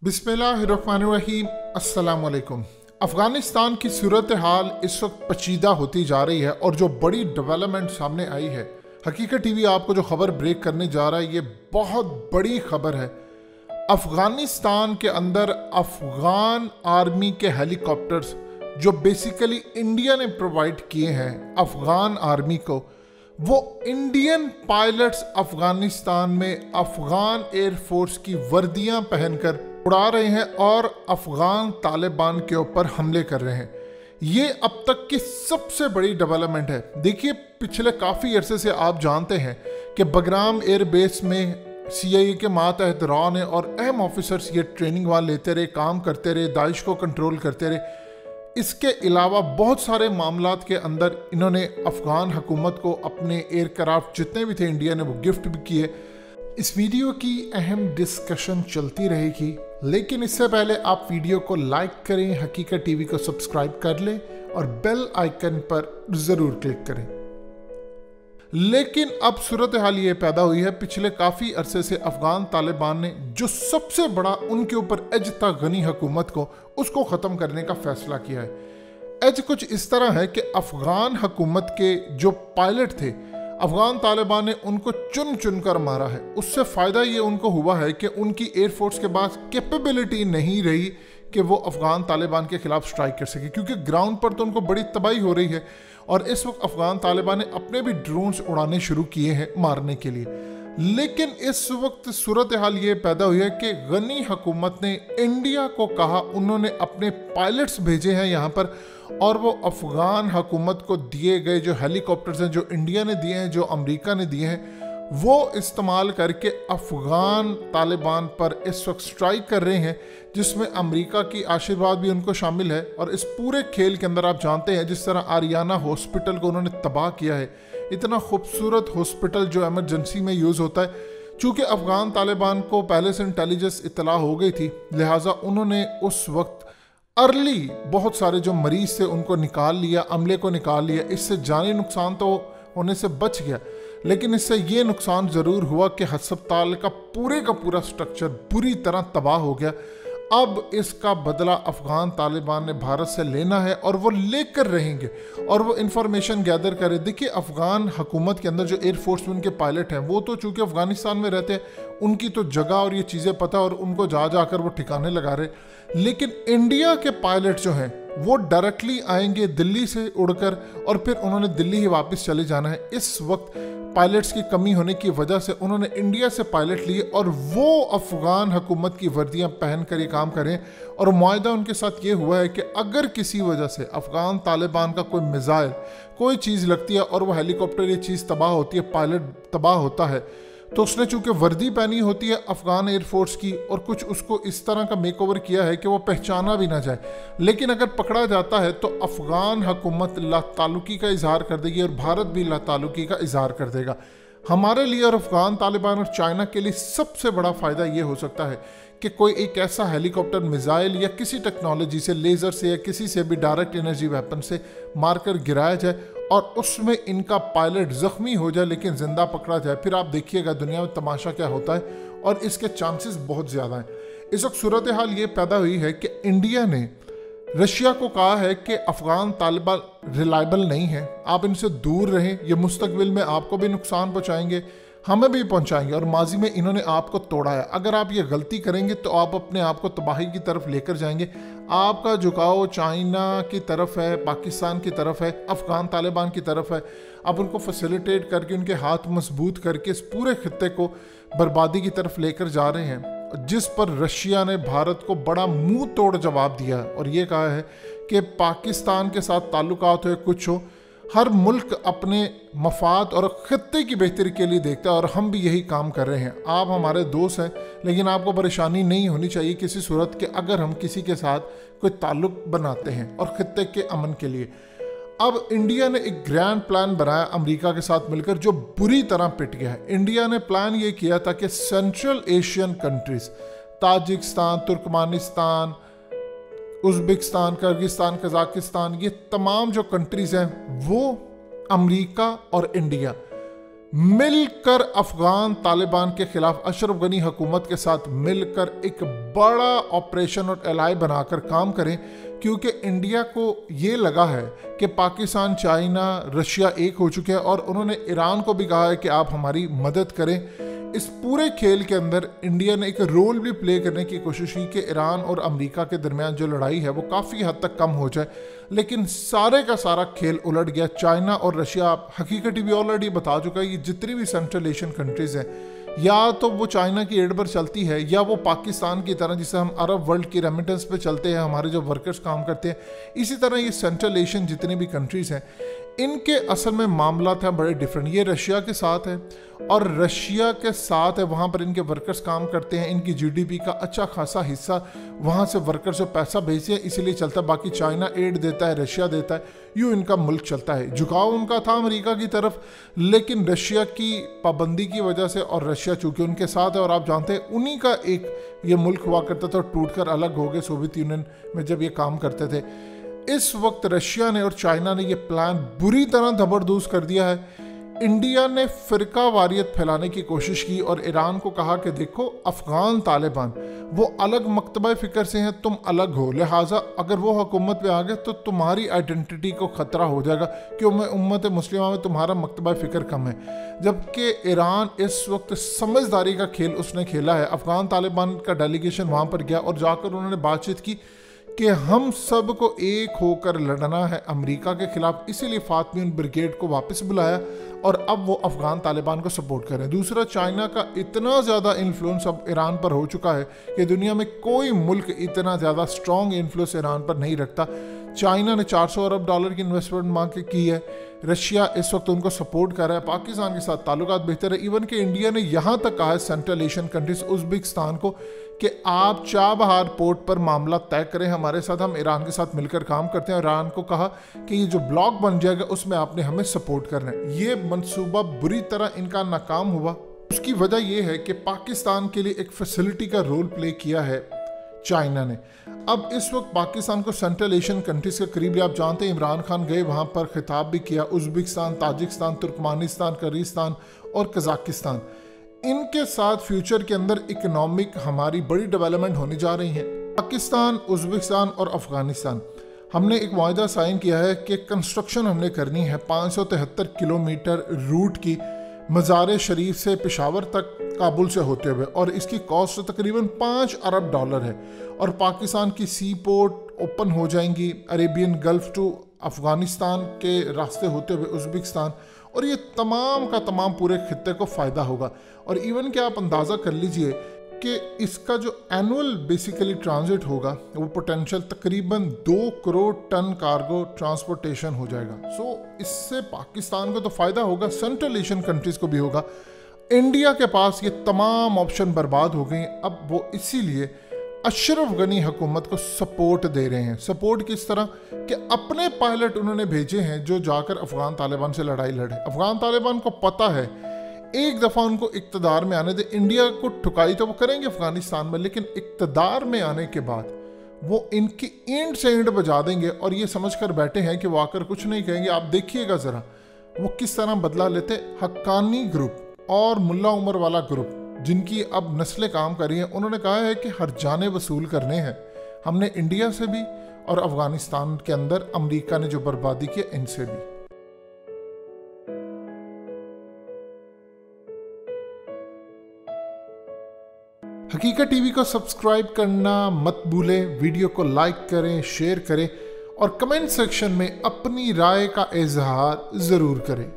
बिस्मिल्लाहिर्रहमानिर्रहीम। अस्सलाम वालेकुम। अफ़गानिस्तान की सूरत हाल इस वक्त पेचीदा होती जा रही है और जो बड़ी डेवलपमेंट सामने आई है, हकीकत टीवी आपको जो खबर ब्रेक करने जा रहा है ये बहुत बड़ी खबर है। अफ़गानिस्तान के अंदर अफ़गान आर्मी के हेलीकॉप्टर्स जो बेसिकली इंडिया ने प्रोवाइड किए हैं अफ़गान आर्मी को, वो इंडियन पायलट्स अफ़गानिस्तान में अफ़गान एयरफोर्स की वर्दियां पहनकर उड़ा रहे हैं और अफ़गान तालिबान के ऊपर हमले कर रहे हैं। ये अब तक की सबसे बड़ी डेवलपमेंट है। देखिए, पिछले काफ़ी अरसे से आप जानते हैं कि बगराम एयरबेस में CIA के मातहत रॉ ने और अहम ऑफिसर्स ये ट्रेनिंग वहाँ लेते रहे, काम करते रहे, दाइश को कंट्रोल करते रहे। इसके अलावा बहुत सारे मामलात के अंदर इन्होंने अफ़गान हुकूमत को अपने एयरक्राफ्ट जितने भी थे इंडिया ने वो गिफ्ट भी किए। इस वीडियो की अहम डिस्कशन चलती रहेगी, लेकिन इससे पहले आप वीडियो को लाइक करें, हकीकत टीवी को सब्सक्राइब कर लें और बेल आइकन पर ज़रूर क्लिक करें। लेकिन अब सूरत हाल ये पैदा हुई है, पिछले काफ़ी अरसे से अफ़गान तालिबान ने जो सबसे बड़ा उनके ऊपर एज था गनी हुकूमत को, उसको ख़त्म करने का फ़ैसला किया है। एज कुछ इस तरह है कि अफ़गान हुकूमत के जो पायलट थे, अफ़गान तालिबान ने उनको चुन चुन कर मारा है। उससे फ़ायदा ये उनको हुआ है कि उनकी एयरफोर्स के पास कैपेबिलिटी नहीं रही कि वो अफ़गान तालिबान के ख़िलाफ़ स्ट्राइक कर सके, क्योंकि ग्राउंड पर तो उनको बड़ी तबाही हो रही है और इस वक्त अफ़गान तालिबान ने अपने भी ड्रोन्स उड़ाने शुरू किए हैं मारने के लिए। लेकिन इस वक्त सूरत हाल ये पैदा हुई है कि गनी हुकूमत ने इंडिया को कहा, उन्होंने अपने पायलट्स भेजे हैं यहाँ पर और वो अफ़गान हुकूमत को दिए गए जो हेलीकॉप्टर्स हैं, जो इंडिया ने दिए हैं, जो अमेरिका ने दिए हैं, वो इस्तेमाल करके अफ़गान तालिबान पर इस वक्त स्ट्राइक कर रहे हैं, जिसमें अमेरिका की आशीर्वाद भी उनको शामिल है। और इस पूरे खेल के अंदर आप जानते हैं जिस तरह आरियाना हॉस्पिटल को उन्होंने तबाह किया है, इतना खूबसूरत हॉस्पिटल जो एमरजेंसी में यूज़ होता है। चूँकि अफ़गान तालिबान को पहले से इंटेलिजेंस इतला हो गई थी, लिहाजा उन्होंने उस वक्त अर्ली बहुत सारे जो मरीज थे उनको निकाल लिया, अमले को निकाल लिया। इससे जानी नुकसान तो होने से बच गया, लेकिन इससे ये नुकसान ज़रूर हुआ कि अस्पताल का पूरा स्ट्रक्चर बुरी तरह तबाह हो गया। अब इसका बदला अफ़गान तालिबान ने भारत से लेना है और वो लेकर रहेंगे और वो इंफॉर्मेशन गैदर करे। देखिए, अफ़गान हुकूमत के अंदर जो एयरफोर्स में उनके पायलट हैं, वो तो चूँकि अफ़गानिस्तान में रहते हैं, उनकी तो जगह और ये चीज़ें पता और उनको जाकर वो ठिकाने लगा रहे। लेकिन इंडिया के पायलट जो हैं वो डायरेक्टली आएंगे दिल्ली से उड़कर और फिर उन्होंने दिल्ली ही वापस चले जाना है। इस वक्त पायलट्स की कमी होने की वजह से उन्होंने इंडिया से पायलट लिए और वो अफ़गान हुकूमत की वर्दियां पहन कर ये काम करें। और मुआहदा उनके साथ ये हुआ है कि अगर किसी वजह से अफ़गान तालिबान का कोई मिसाइल, कोई चीज़ लगती है और वो हेलीकॉप्टर ये चीज़ तबाह होती है, पायलट तबाह होता है, तो उसने चूँकि वर्दी पहनी होती है अफ़गान एयरफोर्स की और कुछ उसको इस तरह का मेकओवर किया है कि वो पहचाना भी ना जाए, लेकिन अगर पकड़ा जाता है तो अफ़गान हुकूमत लाताल्लुकी का इजहार कर देगी और भारत भी लाताल्लुकी का इजहार कर देगा। हमारे लिए और अफ़गान तालिबान और चाइना के लिए सबसे बड़ा फ़ायदा ये हो सकता है कि कोई एक ऐसा हेलीकॉप्टर मिसाइल या किसी टेक्नोलॉजी से, लेज़र से या किसी से भी डायरेक्ट एनर्जी वेपन से मारकर गिराया जाए और उसमें इनका पायलट ज़ख्मी हो जाए लेकिन ज़िंदा पकड़ा जाए। फिर आप देखिएगा दुनिया में तमाशा क्या होता है और इसके चांसेस बहुत ज़्यादा हैं। इस वक्त सूरत हाल ये पैदा हुई है कि इंडिया ने रशिया को कहा है कि अफ़गान तालिबान रिलायबल नहीं है, आप इनसे दूर रहें, ये मुस्तकबिल में आपको भी नुकसान पहुँचाएंगे, हमें भी पहुंचाएंगे। और माजी में इन्होंने आपको तोड़ा है, अगर आप ये गलती करेंगे तो आप अपने आप को तबाही की तरफ लेकर जाएंगे। आपका झुकाव चाइना की तरफ है, पाकिस्तान की तरफ है, अफ़गान तालिबान की तरफ है। आप उनको फैसिलिटेट करके, उनके हाथ मजबूत करके इस पूरे खित्ते को बर्बादी की तरफ लेकर जा रहे हैं, जिस पर रशिया ने भारत को बड़ा मुंह तोड़ जवाब दिया और ये कहा है कि पाकिस्तान के साथ ताल्लुकात हो कुछ हो, हर मुल्क अपने मफाद और खित्ते की बेहतरी के लिए देखता है और हम भी यही काम कर रहे हैं। आप हमारे दोस्त हैं, लेकिन आपको परेशानी नहीं होनी चाहिए किसी सूरत के अगर हम किसी के साथ कोई ताल्लुक बनाते हैं और खित्ते के अमन के लिए। अब इंडिया ने एक ग्रैंड प्लान बनाया अमेरिका के साथ मिलकर, जो बुरी तरह पिट गया है। इंडिया ने प्लान ये किया था कि central Asian countries, Tajikistan, Turkmenistan, Uzbekistan, Kyrgyzstan, Kazakhstan, ये तमाम जो कंट्रीज़ हैं वो अमेरिका और इंडिया मिलकर अफगान तालिबान के खिलाफ अशरफ गनी हुकूमत के साथ मिलकर एक बड़ा ऑपरेशन और एलाई बनाकर काम करें, क्योंकि इंडिया को ये लगा है कि पाकिस्तान, चाइना, रशिया एक हो चुके हैं और उन्होंने ईरान को भी कहा है कि आप हमारी मदद करें। इस पूरे खेल के अंदर इंडिया ने एक रोल भी प्ले करने की कोशिश की कि ईरान और अमेरिका के दरमियान जो लड़ाई है वो काफ़ी हद तक कम हो जाए, लेकिन सारे का सारा खेल उलट गया। चाइना और रशिया, हकीकत भी ऑलरेडी बता चुका है, ये जितनी भी सेंट्रल एशियन कंट्रीज़ हैं, या तो वो चाइना की एड पर चलती है या वो पाकिस्तान की तरह, जिसे हम अरब वर्ल्ड की रेमिटेंस पे चलते हैं, हमारे जो वर्कर्स काम करते हैं, इसी तरह ये सेंट्रल एशियन जितने भी कंट्रीज़ हैं, इनके असल में मामला था बड़े डिफरेंट। ये रशिया के साथ है और रशिया के साथ है, वहाँ पर इनके वर्कर्स काम करते हैं, इनकी जीडीपी का अच्छा खासा हिस्सा वहाँ से वर्कर्स को पैसा भेजते हैं, इसीलिए चलता है। बाकी चाइना एड देता है, रशिया देता है, यूँ इनका मुल्क चलता है। झुकाव उनका था अमेरिका की तरफ, लेकिन रशिया की पाबंदी की वजह से, और रशिया चूँकि उनके साथ है और आप जानते हैं उन्हीं का एक ये मुल्क हुआ करता था, टूट कर अलग हो गए सोवियत यूनियन में जब ये काम करते थे। इस वक्त रशिया ने और चाइना ने ये प्लान बुरी तरह जबरदस्त कर दिया है। इंडिया ने फिरका वारियत फैलाने की कोशिश की और ईरान को कहा कि देखो, अफगान तालिबान वो अलग मकतबा फ़िक्र से हैं, तुम अलग हो, लिहाजा अगर वो हुकूमत पे आ गए तो तुम्हारी आइडेंटिटी को ख़तरा हो जाएगा, क्योंकि उम्मत मुस्लिमा में तुम्हारा मकतबा फ़िक्र कम है। जबकि ईरान इस वक्त समझदारी का खेल उसने खेला है। अफगान तालिबान का डेलीगेशन वहाँ पर गया और जाकर उन्होंने बातचीत की कि हम सब को एक होकर लड़ना है अमेरिका के खिलाफ, इसीलिए फातमीन ब्रिगेड को वापस बुलाया और अब वो अफगान तालिबान को सपोर्ट करें। दूसरा, चाइना का इतना ज़्यादा इन्फ्लुएंस अब ईरान पर हो चुका है कि दुनिया में कोई मुल्क इतना ज़्यादा स्ट्रॉन्ग इन्फ्लुएंस ईरान पर नहीं रखता। चाइना ने $400 अरब की इन्वेस्टमेंट मांग की है, रशिया इस वक्त उनको सपोर्ट कर रहा है, पाकिस्तान के साथ ताल्लुकात बेहतर है। इवन कि इंडिया ने यहाँ तक कहा है सेंट्रल एशियन कंट्रीज, उज़्बेकिस्तान को, कि आप चाबहार पोर्ट पर मामला तय करें हमारे साथ, हम ईरान के साथ मिलकर काम करते हैं। ईरान को कहा कि ये जो ब्लॉक बन जाएगा उसमें आपने हमें सपोर्ट करना है। ये मंसूबा बुरी तरह इनका नाकाम हुआ। उसकी वजह यह है कि पाकिस्तान के लिए एक फैसिलिटी का रोल प्ले किया है चाइना ने। अब इस वक्त पाकिस्तान को सेंट्रल एशियन कंट्रीज के करीब, आप जानते हैं इमरान खान गए वहाँ पर, खिताब भी किया। उज़्बेकिस्तान, ताजिकिस्तान, तुर्कमानिस्तान, किर्गिस्तान और कजाकिस्तान, इनके साथ फ्यूचर के अंदर इकोनॉमिक हमारी बड़ी डेवलपमेंट होने जा रही है। पाकिस्तान, उज़्बेकिस्तान और अफगानिस्तान, हमने एक मुआहदा साइन किया है कि कंस्ट्रक्शन हमने करनी है 573 किलोमीटर रूट की, मज़ार शरीफ से पेशावर तक काबुल से होते हुए, और इसकी कॉस्ट तकरीबन $5 अरब है। और पाकिस्तान की सी पोर्ट ओपन हो जाएंगी अरेबियन गल्फ टू अफगानिस्तान के रास्ते होते हुए उज़्बेकिस्तान, और ये तमाम का तमाम पूरे खित्ते को फ़ायदा होगा। और इवन कि आप अंदाज़ा कर लीजिए कि इसका जो एनुअल बेसिकली ट्रांजिट होगा वो पोटेंशियल तकरीबन 2 करोड़ टन कार्गो ट्रांसपोर्टेशन हो जाएगा। सो इससे पाकिस्तान को तो फ़ायदा होगा, सेंट्रल एशियन कंट्रीज़ को भी होगा। इंडिया के पास ये तमाम ऑप्शन बर्बाद हो गए। अब वो इसीलिए अशरफ गनी हुकूमत को सपोर्ट दे रहे हैं। सपोर्ट किस तरह कि अपने पायलट उन्होंने भेजे हैं जो जाकर अफगान तालिबान से लड़ाई लड़े। अफगान तालिबान को पता है एक दफ़ा उनको इक़्तिदार में आने दे, इंडिया को ठुकाई तो वो करेंगे अफगानिस्तान में, लेकिन इक़्तिदार में आने के बाद वो इनकी ईंट से ईंट बजा देंगे और ये समझ कर बैठे हैं कि वो आकर कुछ नहीं कहेंगे। आप देखिएगा ज़रा वो किस तरह बदला लेते। हक्कानी ग्रुप और मुल्ला उमर वाला ग्रुप जिनकी अब नस्लें काम कर रही हैं, उन्होंने कहा है कि हर जाने वसूल करने हैं हमने, इंडिया से भी और अफगानिस्तान के अंदर अमेरिका ने जो बर्बादी की इनसे भी। हकीकत टीवी को सब्सक्राइब करना मत भूलें, वीडियो को लाइक करें, शेयर करें और कमेंट सेक्शन में अपनी राय का इजहार ज़रूर करें।